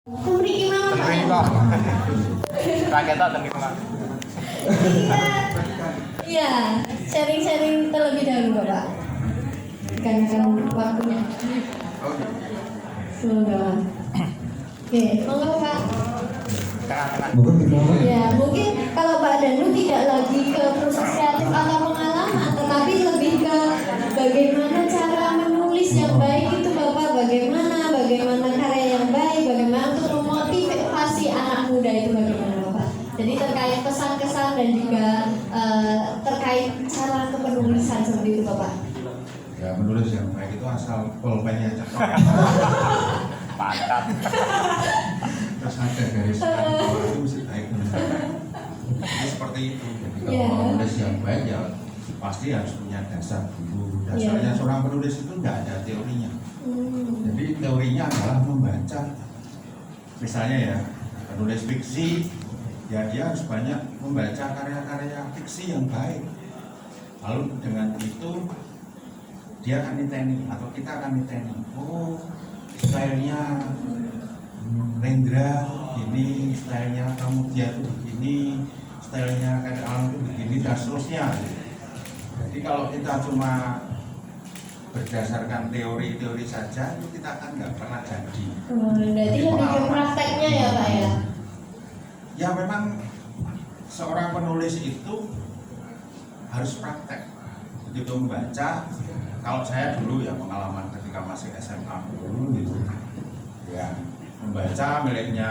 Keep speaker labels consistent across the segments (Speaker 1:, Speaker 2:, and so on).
Speaker 1: Mriki mawon.
Speaker 2: Tenriko. Rakyat tak tenriko.
Speaker 1: Iya, sharing-sharing terlebih dahulu Bapak. Karena waktunya. Semoga. Oke, monggo Pak. Ya, mungkin kalau Pak Danu tidak lagi ke proses kreatif atau pengalaman, tetapi lebih ke bagaimana cara menulis yang baik itu Bapak, bagaimana karya yang baik, bagaimana untuk memotivasi anak muda itu bagaimana Bapak. Jadi terkait pesan-kesan dan juga terkait cara kepenulisan seperti itu Bapak.
Speaker 3: Ya, menulis yang baik itu asal pulpennya cakep.
Speaker 2: Mantap.
Speaker 3: Terus ada garis bawah itu mesti baik. Jadi seperti itu. Jadi kalau mau menulis yang baik ya pasti harus punya dasar dulu. Dasarnya seorang penulis itu tidak ada teorinya. Jadi teorinya adalah membaca. Misalnya ya, penulis fiksi, ya dia harus banyak membaca karya-karya fiksi yang baik. Lalu dengan itu dia akan niteni atau kita akan niteni. Oh, stylenya Rendra begini, stylenya Pramudia itu begini, stylenya Kadek Alam itu begini dan seterusnya. Jadi kalau kita cuma berdasarkan teori-teori saja itu kita akan nggak pernah jadi.
Speaker 1: Berarti lebih ke prakteknya ya Pak ya?
Speaker 3: Ya memang seorang penulis itu harus praktek. Begitu membaca, kalau saya dulu ya pengalaman ketika masih SMA dulu gitu, ya membaca miliknya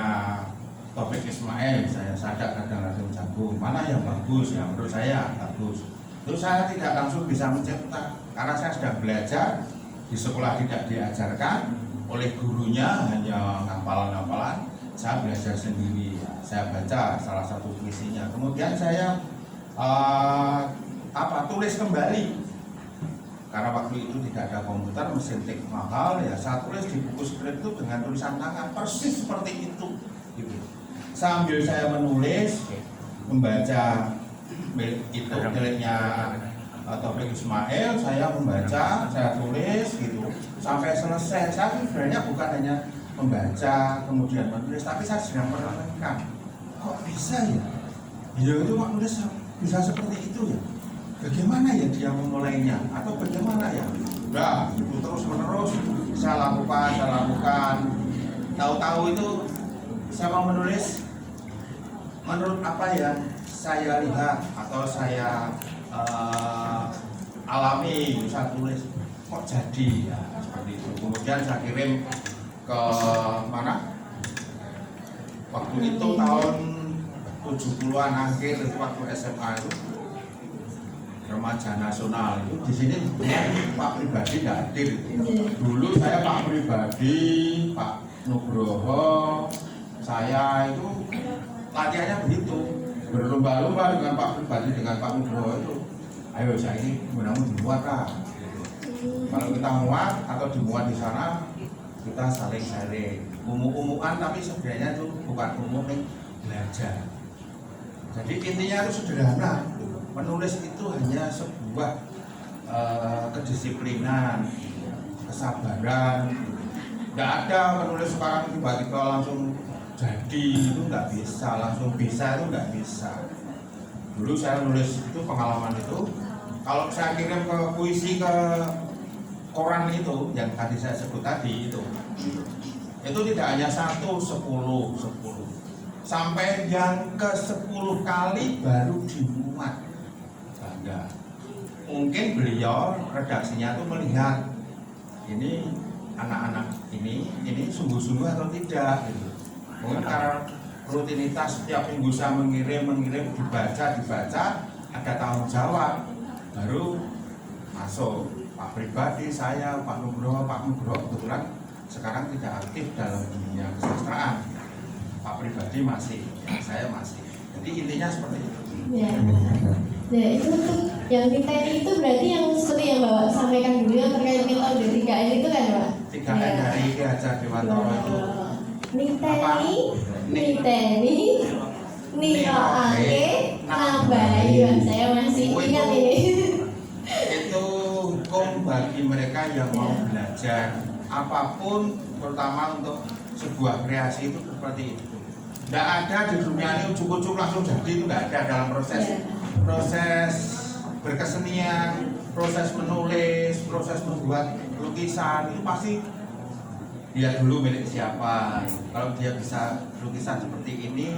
Speaker 3: Taufik Ismail, saya sadar kadang-kadang jagung, mana yang bagus, yang menurut saya bagus. Itu saya tidak langsung bisa mencetak, karena saya sudah belajar di sekolah tidak diajarkan oleh gurunya, hanya ngapalan-ngapalan. Saya belajar sendiri, saya baca salah satu puisinya, kemudian saya tulis kembali. Karena waktu itu tidak ada komputer, mesin tik mahal, ya saya tulis di buku skrip itu dengan tulisan tangan persis seperti itu gitu. Sambil saya menulis, membaca itu miliknya Taufik Ismail, saya membaca, saya tulis gitu sampai selesai. Saya sebenarnya bukan hanya membaca kemudian menulis, tapi saya sedang merenungkan kok bisa ya? Ya itu kok nulis bisa seperti itu ya? Bagaimana ya dia memulainya atau bagaimana ya? Udah, itu terus menerus saya lakukan. Tahu-tahu itu saya mau menulis menurut apa yang saya lihat atau saya alami, saya tulis kok jadi ya seperti itu. Kemudian saya kirim ke mana? Waktu itu tahun 70-an akhir itu waktu SMA itu remaja nasional itu di sini Pak Pribadi tidak hadir. Dulu saya Pak Pribadi, Pak Nugroho, saya itu latihannya begitu, berlomba-lomba dengan Pak Pribadi dengan Pak Nugroho itu. Ayo saya ini mudah-mudahan dimuat lah. Kalau kita muat atau dimuat di sana kita saling sharing, umum-umuan tapi sebenarnya itu bukan umum yang belajar. Jadi intinya itu sederhana. Menulis itu hanya sebuah kedisiplinan, kesabaran. Nggak ada menulis sekarang tiba-tiba langsung jadi, itu nggak bisa, langsung bisa itu nggak bisa. Dulu saya nulis itu pengalaman itu, kalau saya kirim ke puisi ke koran itu yang tadi saya sebut tadi itu tidak hanya 1, 10, sampai yang ke 10 kali baru dimuat. Bangga. Mungkin beliau redaksinya tuh melihat ini anak-anak ini sungguh-sungguh atau tidak gitu. Mungkin karena rutinitas setiap minggu saya mengirim dibaca ada tanggung jawab baru masuk. Pak Pribadi, saya, Pak Nugroho kebetulan sekarang tidak aktif dalam dunia kesastraan. Pak Pribadi masih, saya masih. Jadi intinya seperti itu.
Speaker 1: Ya. Ya itu yang diteni itu berarti yang seperti yang Bapak sampaikan dulu yang terkait metode 3N itu kan Pak?
Speaker 3: 3N dari Ki Hajar Dewantoro itu.
Speaker 1: Niteni, nioake, nambahi. Saya masih ingat ini.
Speaker 3: Itu hukum bagi mereka yang mau belajar apapun, terutama untuk sebuah kreasi itu seperti itu. Tidak ada di dunia ini ujuk-ujuk langsung jadi, itu nggak ada dalam proses berkesenian, proses menulis, proses membuat lukisan itu pasti dia dulu milik siapa. Kalau dia bisa lukisan seperti ini,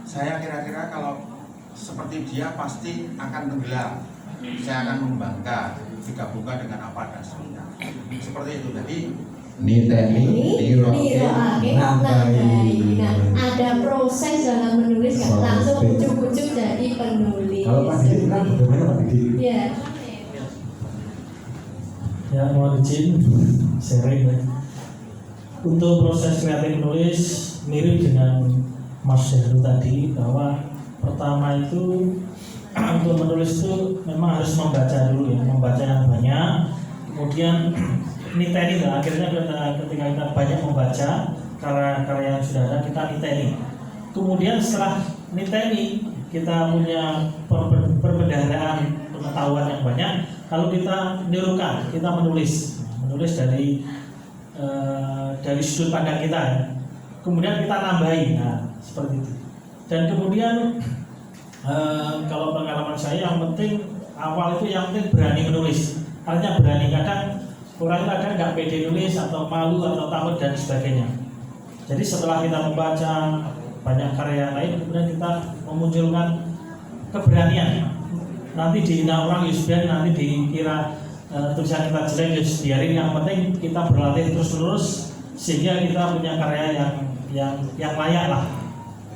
Speaker 3: saya kira-kira kalau seperti dia pasti akan tenggelam. Saya akan membangga digabungkan dengan apa dasarnya. Seperti itu. Jadi
Speaker 1: niroake nambahi. Nah, ada proses dalam menulis, nggak langsung ujuk-ujuk jadi penulis.
Speaker 4: Kalau Pak Didi kan bagaimana Pak Didi?
Speaker 1: Ya.
Speaker 5: Ya, mohon izin sharing ya. Untuk proses kreatif menulis mirip dengan Mas Heru tadi, bahwa pertama itu untuk menulis itu memang harus membaca dulu ya, membaca yang banyak, kemudian niteni lah. Akhirnya ketika kita banyak membaca karya-karya yang sudah ada, kita niteni. Kemudian setelah niteni, kita punya perbendaharaan pengetahuan yang banyak, lalu kita nirukan, kita menulis dari sudut pandang kita ya. Kemudian kita nambahin, nah seperti itu. Dan kemudian kalau pengalaman saya yang penting awal itu yang penting berani menulis. Artinya berani, kadang orang kadang nggak pede nulis atau malu atau takut dan sebagainya. Jadi setelah kita membaca banyak karya lain, kemudian kita memunculkan keberanian. Nanti dihina orang Yusbian, nanti dikira tulisan kita jelek, biarin. Yang penting kita berlatih terus-menerus sehingga kita punya karya yang layak lah.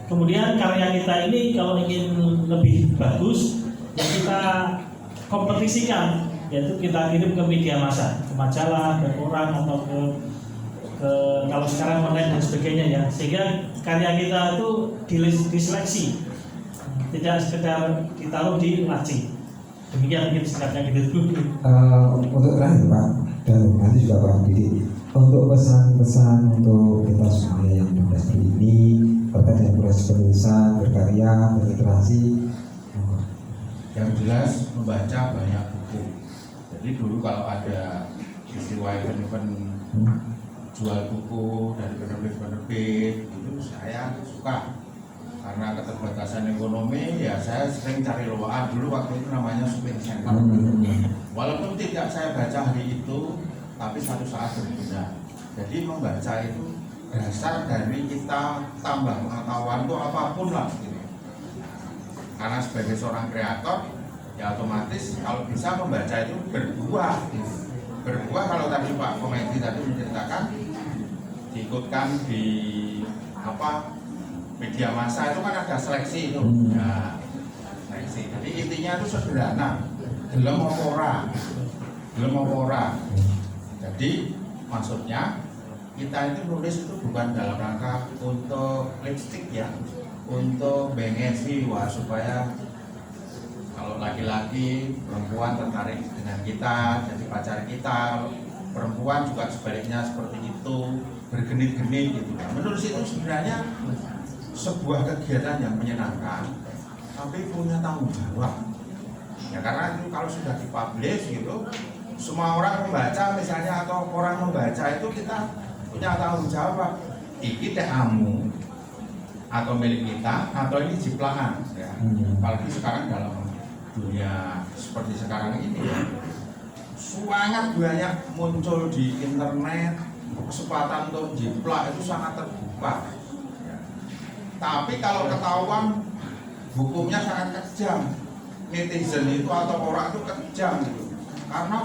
Speaker 5: Kemudian karya kita ini kalau ingin lebih bagus, ya kita kompetisikan, yaitu kita kirim ke media massa, ke majalah, ke koran atau ke kalau sekarang online dan sebagainya ya, sehingga karya kita itu diseleksi, tidak sekedar ditaruh di laci. Demikian mungkin singkatnya gitu.
Speaker 4: Untuk terakhir Pak, dan nanti juga Pak Didi, untuk pesan-pesan untuk kita semua yang berdasar ini terkait dengan proses penulisan, berkarya, berliterasi.
Speaker 3: yang jelas membaca banyak buku. Jadi dulu kalau ada istilah event jual buku dari penerbit-penerbit itu saya suka, karena keterbatasan ekonomi ya saya sering cari lowaan. Dulu waktu itu namanya Supir Center. Walaupun tidak saya baca hari itu, tapi satu saat berbeda. Jadi membaca itu dasar dari kita tambah pengetahuan itu apapun lah gitu. Karena sebagai seorang kreator ya otomatis kalau bisa membaca itu berbuah gitu. Berbuah kalau tadi Pak Komedi tadi menceritakan diikutkan di media massa itu kan ada seleksi itu. Nah, seleksi. Jadi intinya itu sederhana. Gelem apa ora. Jadi maksudnya kita itu nulis itu bukan dalam rangka untuk lipstick ya, untuk bengesi supaya kalau laki-laki perempuan tertarik dengan kita jadi pacar kita, perempuan juga sebaliknya seperti itu, bergenit-genit gitu. Menulis itu sebenarnya sebuah kegiatan yang menyenangkan, tapi punya tanggung jawab. Ya karena itu kalau sudah dipublish gitu, semua orang membaca misalnya atau orang membaca itu kita punya tanggung jawab. Iki amu atau milik kita atau ini jiplakan ya. Apalagi sekarang dalam dunia seperti sekarang ini ya, sangat banyak muncul di internet, kesempatan untuk jiplak itu sangat terbuka ya. Tapi kalau ketahuan hukumnya sangat kejam. Netizen itu atau orang itu kejam gitu, karena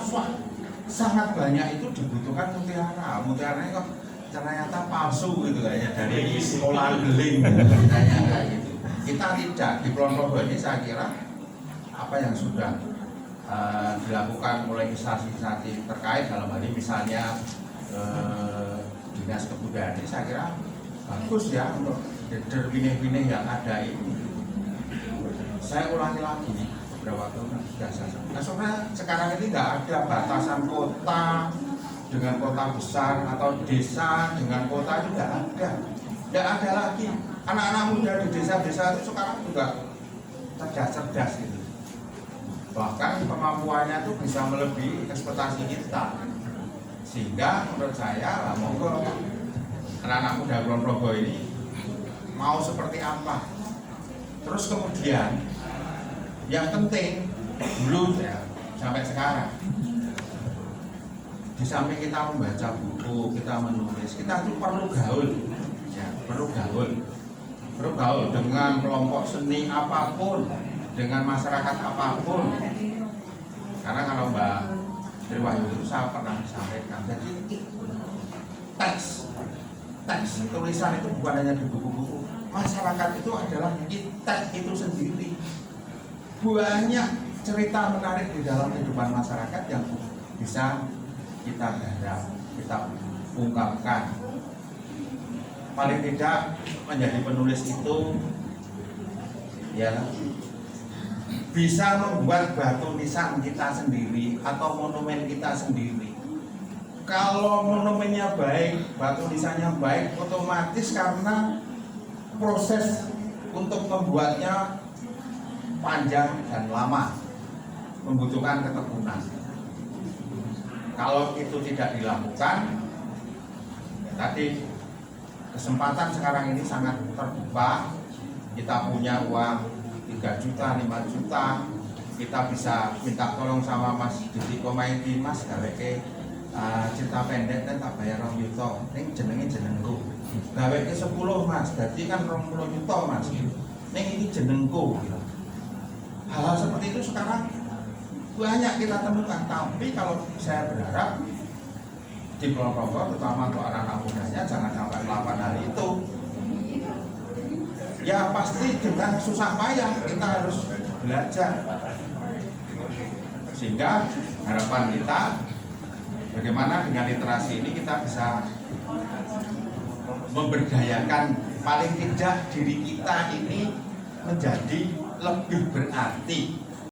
Speaker 3: sangat banyak itu dibutuhkan mutiara. Mutiaranya kok ternyata palsu gitu kayaknya, dari sekolah geling katanya kayak gitu. Kita tidak di Kulonprogo ini saya kira apa yang sudah dilakukan oleh instansi terkait dalam hal ini misalnya Dinas Kebudayaan ini saya kira bagus ya untuk benih-benih yang ada ini. Saya ulangi lagi beberapa tahun sudah saya sampaikan. Nah, sebenarnya sekarang ini tidak ada batasan kota dengan kota besar atau desa dengan kota, itu tidak ada lagi. Anak-anak muda di desa-desa itu sekarang juga cerdas gitu. Bahkan kemampuannya itu bisa melebihi ekspektasi kita. Sehingga menurut saya monggo anak-anak muda Kulon Progo ini mau seperti apa. Terus kemudian yang penting dulu ya, sampai sekarang, di samping kita membaca buku, kita menulis, kita tuh perlu gaul, ya, perlu gaul dengan kelompok seni apapun, dengan masyarakat apapun. Karena kalau Mbak Triwahyu itu saya pernah sampaikan, jadi teks tulisan itu bukan hanya di buku-buku, masyarakat itu adalah teks itu sendiri. Banyak cerita menarik di dalam kehidupan masyarakat yang bisa kita garap, kita ungkapkan. Paling tidak menjadi penulis itu ya bisa membuat batu nisan kita sendiri atau monumen kita sendiri. Kalau monumennya baik, batu nisannya baik, otomatis karena proses untuk membuatnya panjang dan lama, membutuhkan ketekunan. Kalau itu tidak dilakukan, ya tadi kesempatan sekarang ini sangat terbuka. Kita punya uang 3 juta, 5 juta, kita bisa minta tolong sama Mas Didi Komaidi, Mas gawe ke cerita pendek dan tak bayar 2 juta, ini jenengku. Gawe ke 10 Mas, jadi kan 20 juta Mas. Ini jenengku. Hal-hal seperti itu sekarang banyak kita temukan, tapi kalau saya berharap di Kulon Progo, terutama untuk anak-anak mudanya, jangan sampai melakukan hal itu. Ya pasti dengan susah payah kita harus belajar, sehingga harapan kita bagaimana dengan literasi ini kita bisa memberdayakan, paling tidak diri kita ini menjadi lebih berarti